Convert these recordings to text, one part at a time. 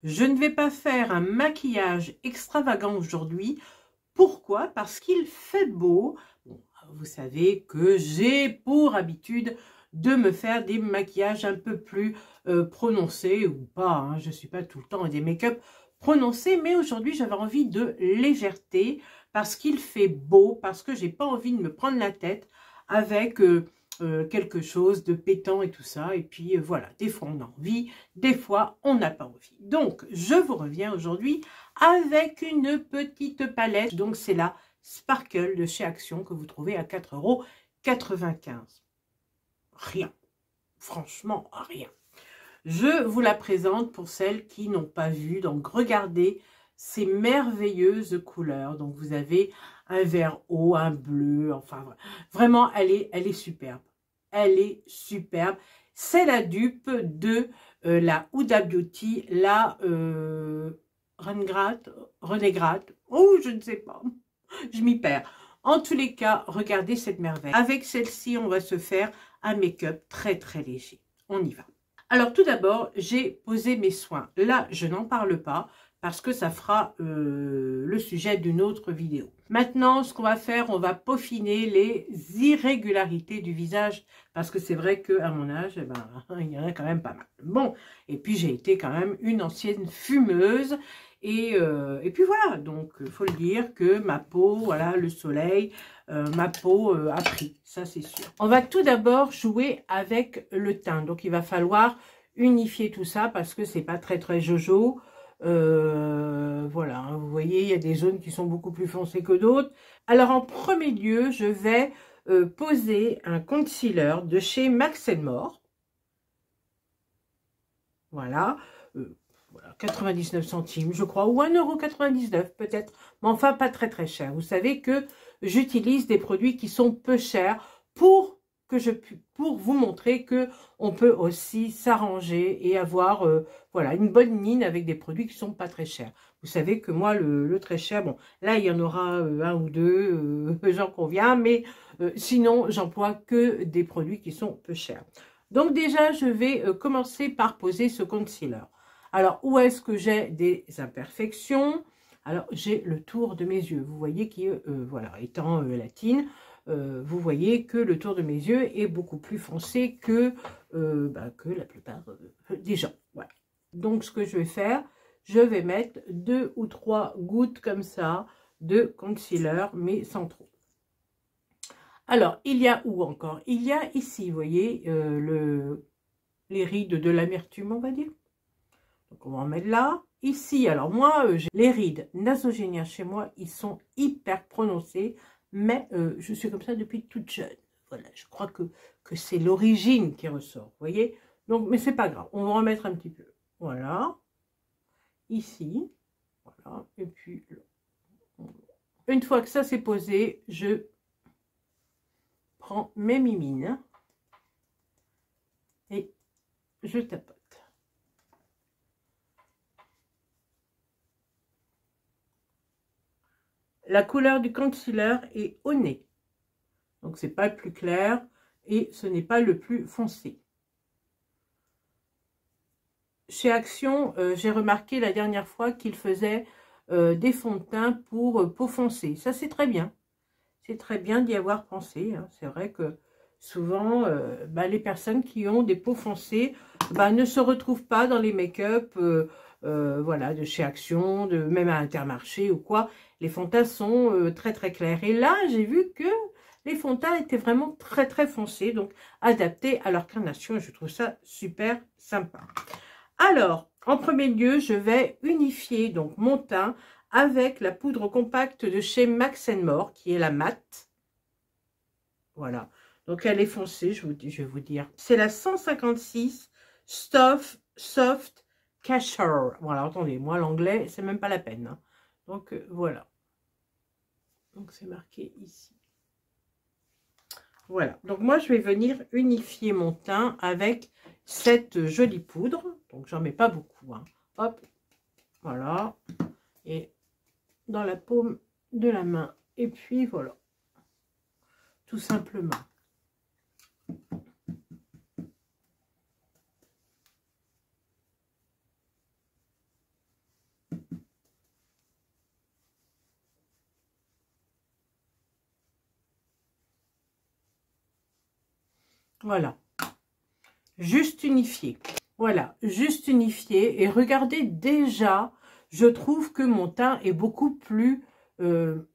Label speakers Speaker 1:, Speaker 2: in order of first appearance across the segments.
Speaker 1: Je ne vais pas faire un maquillage extravagant aujourd'hui. Pourquoi? Parce qu'il fait beau. Bon, vous savez que j'ai pour habitude de me faire des maquillages un peu plus prononcés ou pas. Hein, je ne suis pas tout le temps des make-up prononcés, mais aujourd'hui j'avais envie de légèreté parce qu'il fait beau, parce que j'ai pas envie de me prendre la tête avec quelque chose de pétant et tout ça. Et puis voilà, des fois on a envie, des fois on n'a pas envie. Donc je vous reviens aujourd'hui avec une petite palette. Donc c'est la Sparkle de chez Action que vous trouvez à 4,95 €. Rien, franchement rien. Je vous la présente pour celles qui n'ont pas vu. Donc regardez ces merveilleuses couleurs. Donc vous avez un vert eau, un bleu, enfin vraiment elle est superbe. Elle est superbe. C'est la dupe de la Huda Beauty, la Renegade, oh je ne sais pas, je m'y perds. En tous les cas, regardez cette merveille. Avec celle-ci, on va se faire un make-up très très léger. On y va. Alors tout d'abord, j'ai posé mes soins. Là, je n'en parle pas parce que ça fera le sujet d'une autre vidéo. Maintenant, ce qu'on va faire, on va peaufiner les irrégularités du visage parce que c'est vrai qu'à mon âge, eh ben, il y en a quand même pas mal. Bon, et puis j'ai été quand même une ancienne fumeuse et puis voilà, donc il faut le dire que ma peau, voilà, le soleil, ma peau a pris, ça c'est sûr. On va tout d'abord jouer avec le teint, donc il va falloir unifier tout ça parce que c'est pas très très jojo. Voilà, hein, vous voyez, il y a des zones qui sont beaucoup plus foncées que d'autres. Alors en premier lieu, je vais poser un concealer de chez Max More. Voilà. Voilà, 99 centimes, je crois, ou 1,99 € peut-être, mais enfin pas très très cher. Vous savez que j'utilise des produits qui sont peu chers pour vous montrer que on peut aussi s'arranger et avoir voilà, une bonne mine avec des produits qui sont pas très chers. Vous savez que moi, le très cher, bon, là, il y en aura un ou deux, j'en conviens, mais sinon, j'emploie que des produits qui sont peu chers. Donc déjà, je vais commencer par poser ce concealer. Alors, où est-ce que j'ai des imperfections? Alors, j'ai le tour de mes yeux. Vous voyez qui, voilà, étant latine, vous voyez que le tour de mes yeux est beaucoup plus foncé que la plupart des gens. Voilà. Donc, ce que je vais faire, je vais mettre 2 ou 3 gouttes comme ça de concealer, mais sans trop. Alors, il y a où encore? Il y a ici, vous voyez, les rides de l'amertume, on va dire. Donc, on va en mettre là. Ici, alors moi, les rides nasogéniennes chez moi, ils sont hyper prononcés, mais je suis comme ça depuis toute jeune. Voilà, je crois que c'est l'origine qui ressort, vous voyez. Donc, mais c'est pas grave, on va remettre un petit peu. Voilà. Ici. Voilà. Et puis, là. Une fois que ça c'est posé, je prends mes mimines et je tapote. La couleur du concealer est au nez. Donc, c'est pas le plus clair et ce n'est pas le plus foncé. Chez Action, j'ai remarqué la dernière fois qu'ils faisaient des fonds de teint pour peau foncée. Ça, c'est très bien. C'est très bien d'y avoir pensé. Hein. C'est vrai que souvent, les personnes qui ont des peaux foncées ne se retrouvent pas dans les make-up voilà, de chez Action, même à Intermarché ou quoi. Les fonds de teint sont très très clairs. Et là, j'ai vu que les fonds de teint étaient vraiment très très foncés, donc adaptés à leur carnation. Je trouve ça super sympa. Alors, en premier lieu, je vais unifier donc mon teint avec la poudre compacte de chez Max More, qui est la mat. Voilà. Donc, elle est foncée, je vais vous dire. C'est la 156 Soft Casher. Voilà, attendez, moi, l'anglais, c'est même pas la peine. Hein. Donc, voilà. Donc, c'est marqué ici. Voilà. Donc, moi, je vais venir unifier mon teint avec cette jolie poudre. Donc, j'en mets pas beaucoup. Hein. Hop. Voilà. Et dans la paume de la main. Et puis, voilà. Tout simplement. Voilà. Juste unifié. Voilà, juste unifié. Et regardez déjà, je trouve que mon teint est beaucoup plus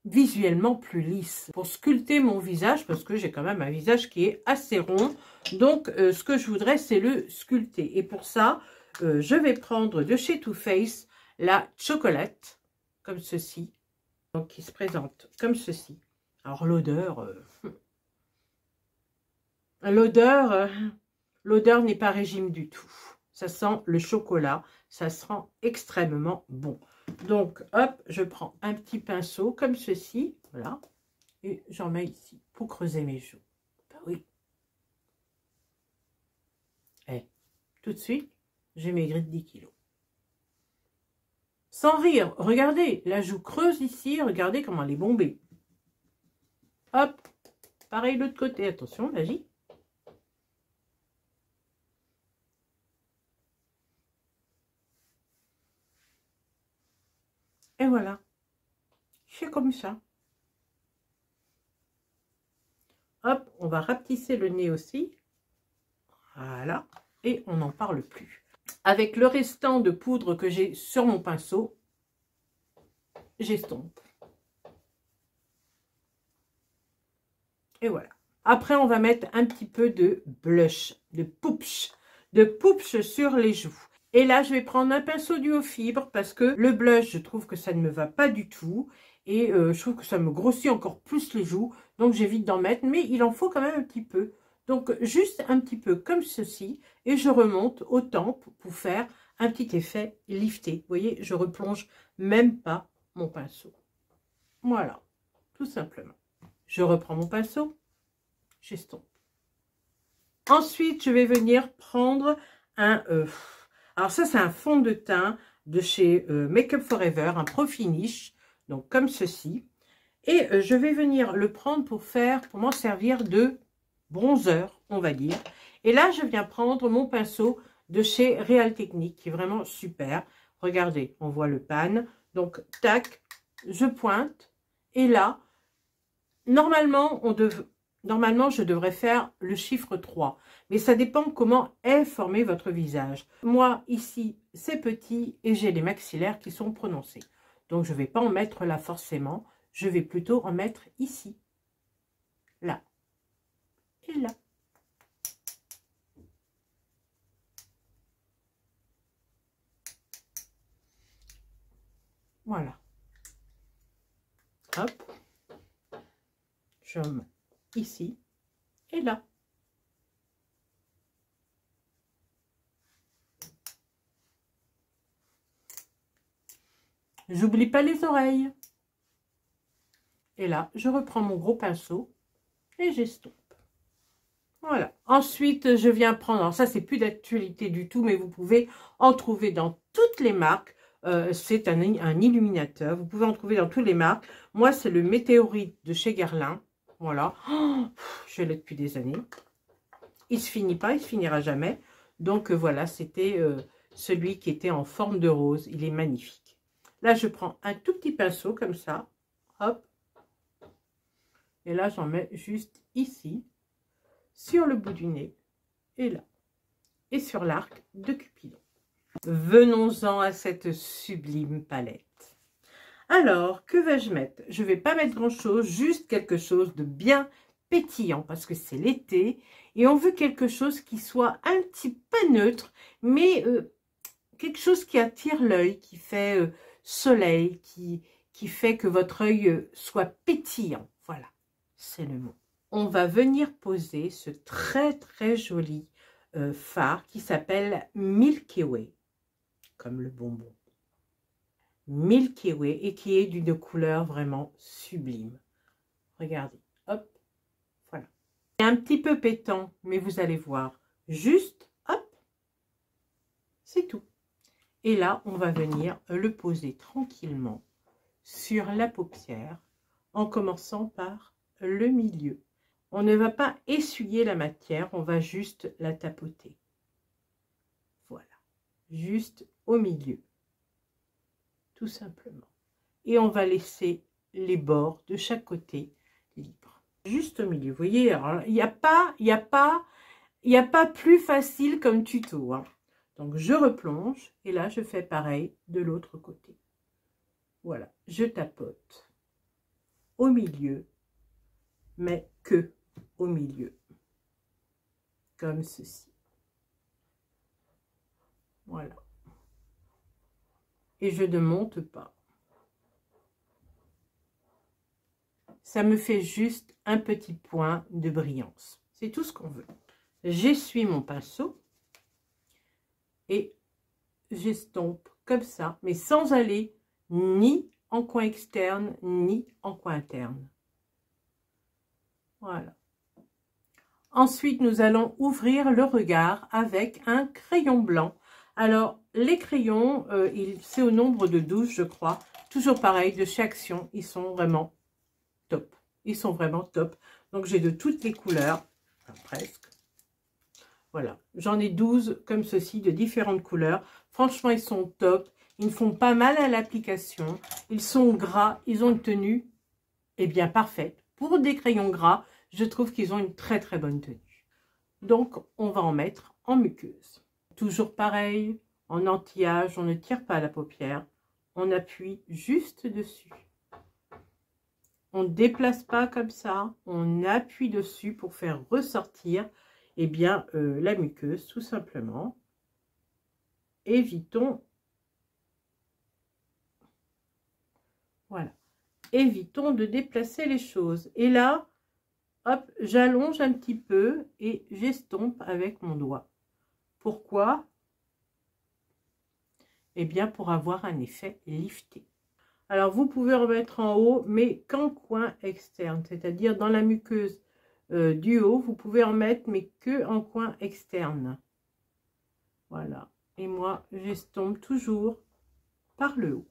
Speaker 1: visuellement plus lisse. Pour sculpter mon visage, parce que j'ai quand même un visage qui est assez rond. Donc, ce que je voudrais, c'est le sculpter. Et pour ça, je vais prendre de chez Too Faced la chocolate, comme ceci. Donc, qui se présente comme ceci. Alors, l'odeur... L'odeur n'est pas régime du tout. Ça sent le chocolat. Ça sent extrêmement bon. Donc, hop, je prends un petit pinceau comme ceci. Voilà. Et j'en mets ici pour creuser mes joues. Ben oui. Et tout de suite, j'ai maigri de 10 kilos. Sans rire, regardez, la joue creuse ici. Regardez comment elle est bombée. Hop. Pareil de l'autre côté. Attention, magie. Et voilà, c'est comme ça. Hop, on va rapetisser le nez aussi. Voilà, et on n'en parle plus. Avec le restant de poudre que j'ai sur mon pinceau, j'estompe. Et voilà. Après, on va mettre un petit peu de blush, de poupche sur les joues. Et là, je vais prendre un pinceau duo fibre parce que le blush, je trouve que ça ne me va pas du tout. Et je trouve que ça me grossit encore plus les joues. Donc, j'évite d'en mettre. Mais il en faut quand même un petit peu. Donc, juste un petit peu comme ceci. Et je remonte aux tempes pour faire un petit effet lifté. Vous voyez, je replonge même pas mon pinceau. Voilà, tout simplement. Je reprends mon pinceau. J'estompe. Ensuite, je vais venir prendre un... alors ça, c'est un fond de teint de chez Make Up For Ever, un Pro Finish, donc comme ceci. Et je vais venir le prendre pour m'en servir de bronzer, on va dire. Et là, je viens prendre mon pinceau de chez Real Techniques, qui est vraiment super. Regardez, on voit le pan. Donc, tac, je pointe. Et là, normalement, je devrais faire le chiffre 3. Mais ça dépend comment est formé votre visage. Moi, ici, c'est petit et j'ai les maxillaires qui sont prononcés. Donc, je ne vais pas en mettre là forcément. Je vais plutôt en mettre ici, là et là. Voilà. Hop. Je mets ici et là. J'oublie pas les oreilles. Et là, je reprends mon gros pinceau et j'estompe. Voilà. Ensuite, je viens prendre, alors ça, c'est plus d'actualité du tout, mais vous pouvez en trouver dans toutes les marques. C'est un illuminateur. Vous pouvez en trouver dans toutes les marques. Moi, c'est le Météorite de chez Guerlain. Voilà. Oh, je l'ai depuis des années. Il se finit pas, il se finira jamais. Donc, voilà, c'était celui qui était en forme de rose. Il est magnifique. Là, je prends un tout petit pinceau comme ça. Hop. Et là, j'en mets juste ici, sur le bout du nez, et là, et sur l'arc de Cupidon. Venons-en à cette sublime palette. Alors, que vais-je mettre? Je ne vais pas mettre grand-chose, juste quelque chose de bien pétillant, parce que c'est l'été, et on veut quelque chose qui soit un petit peu neutre, mais quelque chose qui attire l'œil, qui fait soleil, qui fait que votre œil soit pétillant. Voilà, c'est le mot. On va venir poser ce très joli fard qui s'appelle Milky Way, comme le bonbon. Milky Way, et qui est d'une couleur vraiment sublime. Regardez, hop, voilà. C'est un petit peu pétant, mais vous allez voir, juste, hop, c'est tout. Et là, on va venir le poser tranquillement sur la paupière, en commençant par le milieu. On ne va pas essuyer la matière, on va juste la tapoter. Voilà, juste au milieu, tout simplement. Et on va laisser les bords de chaque côté libres. Juste au milieu, vous voyez, il n'y a pas Il n'y a pas plus facile comme tuto, hein. Donc, je replonge et là, je fais pareil de l'autre côté. Voilà, je tapote au milieu, mais que au milieu, comme ceci. Voilà. Et je ne monte pas. Ça me fait juste un petit point de brillance. C'est tout ce qu'on veut. J'essuie mon pinceau et j'estompe comme ça, mais sans aller ni en coin externe, ni en coin interne. Voilà. Ensuite, nous allons ouvrir le regard avec un crayon blanc. Alors, les crayons, c'est au nombre de 12, je crois. Toujours pareil, de chez Action, ils sont vraiment top. Ils sont vraiment top. Donc, j'ai de toutes les couleurs, enfin, presque. Voilà, j'en ai 12 comme ceci, de différentes couleurs. Franchement, ils sont top. Ils ne font pas mal à l'application. Ils sont gras, ils ont une tenue, eh bien, parfaite. Pour des crayons gras, je trouve qu'ils ont une très très bonne tenue. Donc, on va en mettre en muqueuse. Toujours pareil, en anti-âge, on ne tire pas la paupière. On appuie juste dessus. On ne déplace pas comme ça. On appuie dessus pour faire ressortir eh bien, la muqueuse, tout simplement. Évitons, voilà, évitons de déplacer les choses. Et là, hop, j'allonge un petit peu et j'estompe avec mon doigt. Pourquoi? Eh bien, pour avoir un effet lifté. Alors, vous pouvez remettre en haut, mais qu'en coin externe, c'est-à-dire dans la muqueuse du haut, vous pouvez en mettre, mais que en coin externe. Voilà. Et moi, j'estompe toujours par le haut.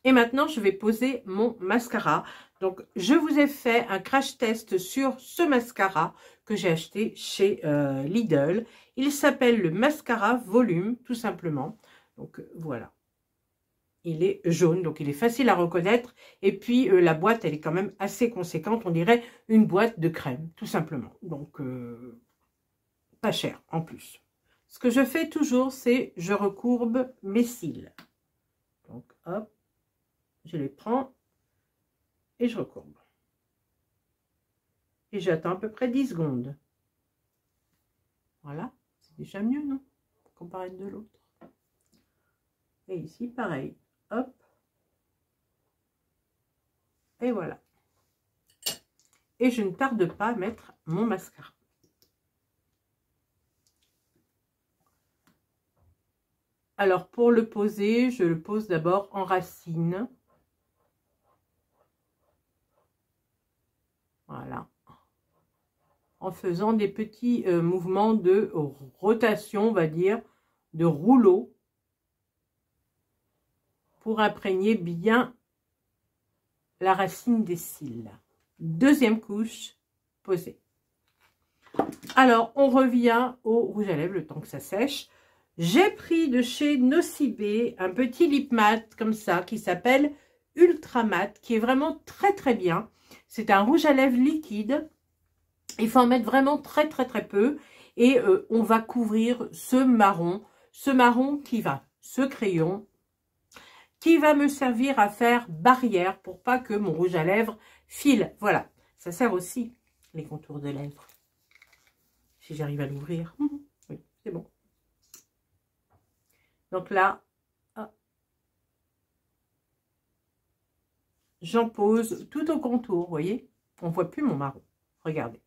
Speaker 1: Et maintenant, je vais poser mon mascara. Donc, je vous ai fait un crash test sur ce mascara que j'ai acheté chez Lidl. Il s'appelle le mascara volume, tout simplement. Donc, voilà. Il est jaune, donc il est facile à reconnaître. Et puis, la boîte, elle est quand même assez conséquente. On dirait une boîte de crème, tout simplement. Donc, pas cher en plus. Ce que je fais toujours, c'est je recourbe mes cils. Donc, hop, je les prends et je recourbe. Et j'attends à peu près 10 secondes. Voilà, c'est déjà mieux, non? Comparé de l'autre. Et ici, pareil. Hop. Et voilà. Et je ne tarde pas à mettre mon mascara. Alors, pour le poser, je le pose d'abord en racine. Voilà. En faisant des petits mouvements de rotation, on va dire, de rouleau, pour imprégner bien la racine des cils. Deuxième couche posée. Alors, on revient au rouge à lèvres, le temps que ça sèche. J'ai pris de chez Nocibé un petit lip mat comme ça, qui s'appelle Ultra Mat, qui est vraiment très très bien. C'est un rouge à lèvres liquide. Il faut en mettre vraiment très très très peu. Et on va couvrir ce marron qui va, ce crayon, qui va me servir à faire barrière pour pas que mon rouge à lèvres file. Voilà, ça sert aussi les contours de lèvres. Si j'arrive à l'ouvrir. Oui, c'est bon. Donc là, j'en pose tout au contour, vous voyez. On ne voit plus mon marron. Regardez.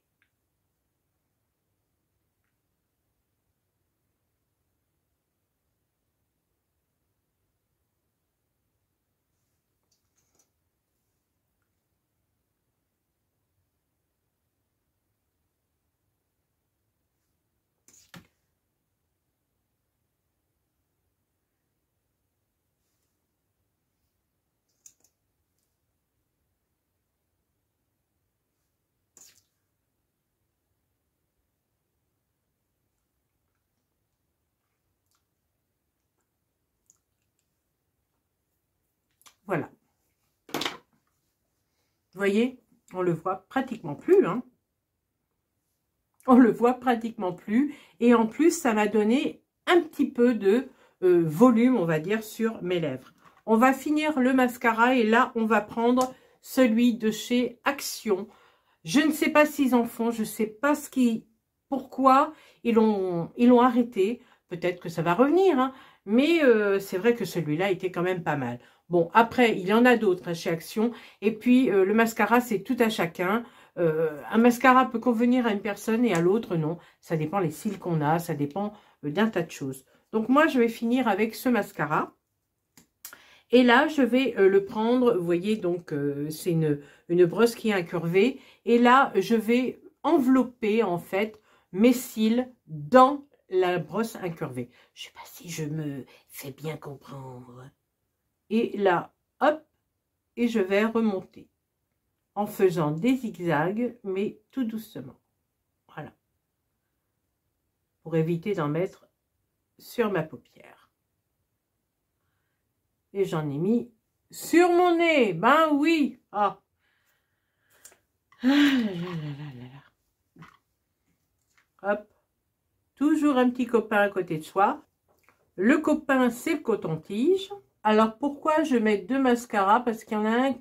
Speaker 1: Voilà. Vous voyez, on le voit pratiquement plus, hein. On le voit pratiquement plus. Et en plus, ça m'a donné un petit peu de volume, on va dire, sur mes lèvres. On va finir le mascara et là, on va prendre celui de chez Action. Je ne sais pas s'ils en font, je ne sais pas pourquoi ils l'ont arrêté. Peut-être que ça va revenir, hein, mais c'est vrai que celui-là était quand même pas mal. Bon, après, il y en a d'autres hein, chez Action. Et puis, le mascara, c'est tout à chacun. Un mascara peut convenir à une personne et à l'autre, non. Ça dépend les cils qu'on a, ça dépend d'un tas de choses. Donc, moi, je vais finir avec ce mascara. Et là, je vais le prendre, vous voyez, donc c'est une brosse qui est incurvée. Et là, je vais envelopper, en fait, mes cils dans la brosse incurvée. Je ne sais pas si je me fais bien comprendre. Et là, hop, et je vais remonter en faisant des zigzags, mais tout doucement. Voilà. Pour éviter d'en mettre sur ma paupière. Et j'en ai mis sur mon nez. Ben oui. Ah. Hop. Toujours un petit copain à côté de soi. Le copain, c'est le coton-tige. Alors, pourquoi je mets deux mascaras? Parce qu'il y en a un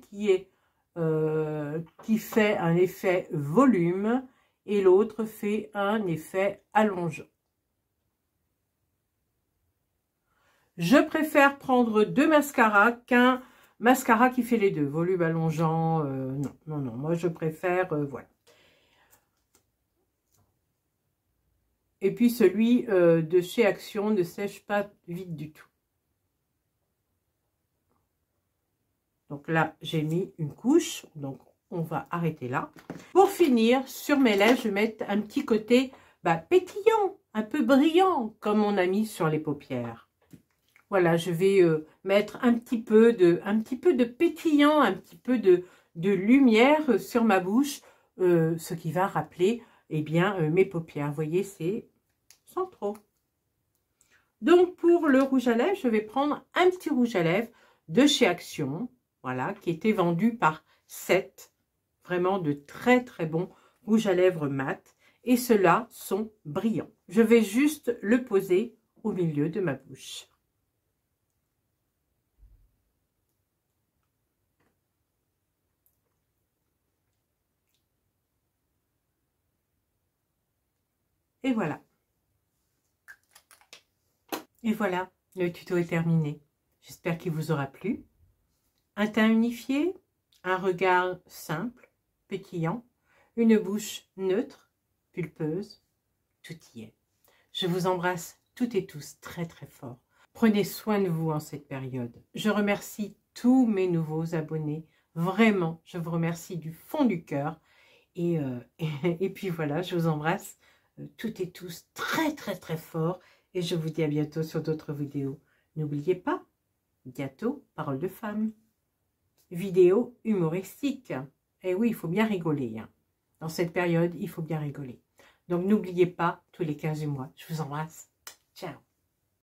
Speaker 1: qui fait un effet volume et l'autre fait un effet allongeant. Je préfère prendre deux mascaras qu'un mascara qui fait les deux. Volume allongeant, non. Moi, je préfère, voilà. Et puis, celui de chez Action ne sèche pas vite du tout. Donc là, j'ai mis une couche. Donc, on va arrêter là. Pour finir, sur mes lèvres, je vais mettre un petit côté pétillant, un peu brillant, comme on a mis sur les paupières. Voilà, je vais mettre un petit peu de pétillant, un petit peu de lumière sur ma bouche, ce qui va rappeler eh bien, mes paupières. Vous voyez, c'est sans trop. Donc, pour le rouge à lèvres, je vais prendre un petit rouge à lèvres de chez Action, voilà, qui était vendu par 7. Vraiment de très très bons rouges à lèvres mat. Et ceux-là sont brillants. Je vais juste le poser au milieu de ma bouche. Et voilà. Et voilà, le tuto est terminé. J'espère qu'il vous aura plu. Un teint unifié, un regard simple, pétillant, une bouche neutre, pulpeuse, tout y est. Je vous embrasse toutes et tous très très fort. Prenez soin de vous en cette période. Je remercie tous mes nouveaux abonnés. Vraiment, je vous remercie du fond du cœur. Et puis voilà, je vous embrasse toutes et tous très très très fort. Et je vous dis à bientôt sur d'autres vidéos. N'oubliez pas, bientôt, Parole de femme. Vidéo humoristique. Et oui, il faut bien rigoler. Hein. Dans cette période, il faut bien rigoler. Donc n'oubliez pas, tous les 15 du mois. Je vous embrasse. Ciao.